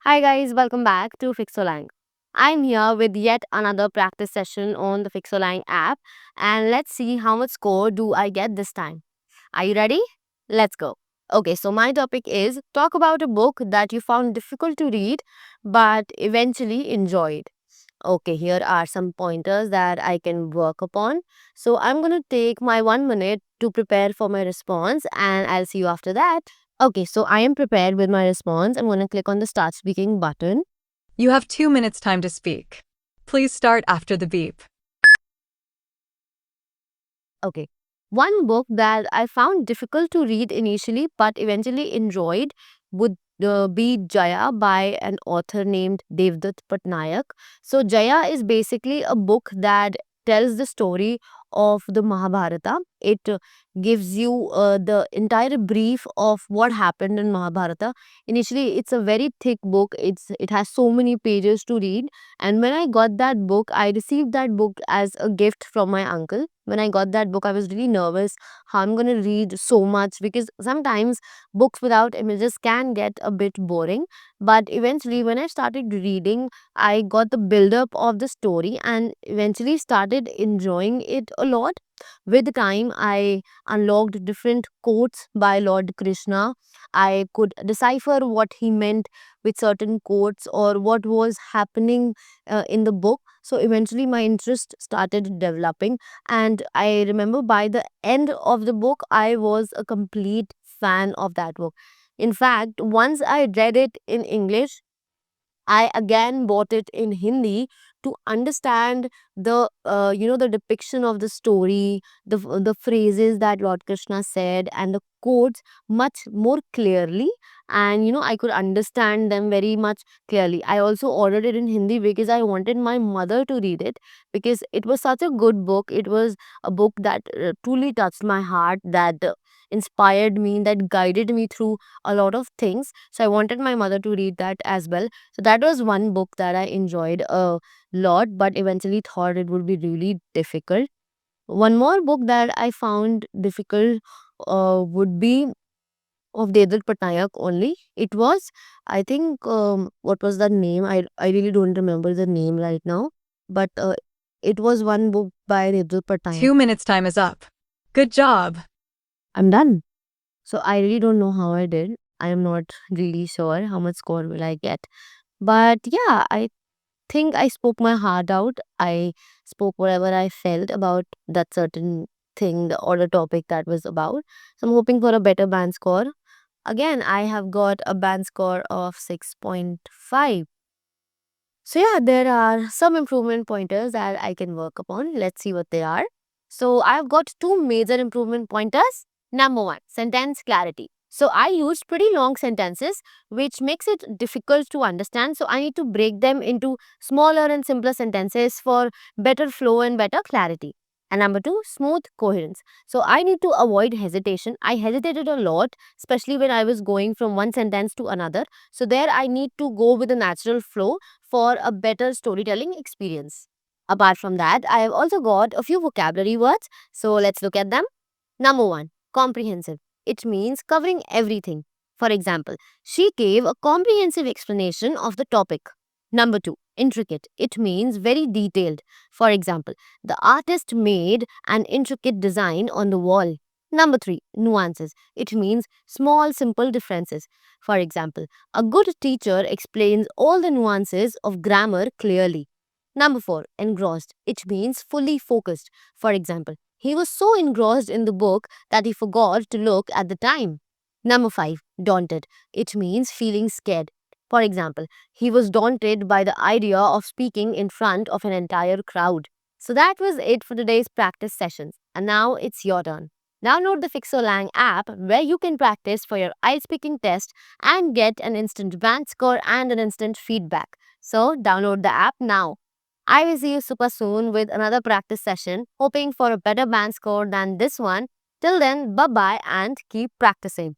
Hi guys, welcome back to Fixolang. I'm here with yet another practice session on the Fixolang app and let's see how much score do I get this time. Are you ready? Let's go. Okay, so my topic is talk about a book that you found difficult to read but eventually enjoyed. Okay, here are some pointers that I can work upon. So I'm going to take my 1 minute to prepare for my response and I'll see you after that. Okay, so I am prepared with my response. I'm going to click on the start speaking button. You have 2 minutes time to speak. Please start after the beep. Okay. One book that I found difficult to read initially but eventually enjoyed would be Jaya by an author named Devdutt Patnaik. So, Jaya is basically a book that tells the story of the Mahabharata. It gives you the entire brief of what happened in Mahabharata. Initially, it's a very thick book. It has so many pages to read. And when I got that book, I received that book as a gift from my uncle. When I got that book, I was really nervous how I'm going to read so much because sometimes books without images can get a bit boring. But eventually, when I started reading, I got the build up of the story and eventually started enjoying it a lot. With time, I unlocked different quotes by Lord Krishna. I could decipher what he meant with certain quotes or what was happening in the book. So eventually, my interest started developing. And I remember by the end of the book, I was a complete fan of that book. In fact, once I read it in English, I again bought it in Hindi to understand the depiction of the story, the phrases that Lord Krishna said, and the quotes much more clearly. And I could understand them very much clearly. I also ordered it in Hindi because I wanted my mother to read it because it was such a good book. It was a book that truly touched my heart, that inspired me, that guided me through a lot of things. So I wanted my mother to read that as well. So that was one book that I enjoyed a lot, but eventually thought it would be really difficult. One more book that I found difficult would be of Devdutt Patnaik only. It was, I think, what was the name? I really don't remember the name right now, but it was one book by Devdutt Patnaik. 2 minutes time is up. Good job. I'm done. So I really don't know how I did. I am not really sure how much score will I get. But yeah, I think I spoke my heart out. I spoke whatever I felt about that certain thing or the topic that was about. So I'm hoping for a better band score. Again, I have got a band score of 6.5. So yeah, there are some improvement pointers that I can work upon. Let's see what they are. So I've got two major improvement pointers. Number one, sentence clarity. So I used pretty long sentences, which makes it difficult to understand. So I need to break them into smaller and simpler sentences for better flow and better clarity. And number two, smooth coherence. So I need to avoid hesitation. I hesitated a lot, especially when I was going from one sentence to another. So there I need to go with a natural flow for a better storytelling experience. Apart from that, I have also got a few vocabulary words. So let's look at them. Number one, comprehensive. It means covering everything. For example, she gave a comprehensive explanation of the topic. Number two, intricate. It means very detailed. For example, the artist made an intricate design on the wall. Number three, nuances. It means small, simple differences. For example, a good teacher explains all the nuances of grammar clearly. Number four, engrossed. It means fully focused. For example, he was so engrossed in the book that he forgot to look at the time. Number five, daunted. It means feeling scared. For example, he was daunted by the idea of speaking in front of an entire crowd. So that was it for today's practice sessions. And now it's your turn. Download the Fixolang app where you can practice for your eye speaking test and get an instant band score and an instant feedback. So download the app now. I will see you super soon with another practice session, hoping for a better band score than this one. Till then, bye bye and keep practicing.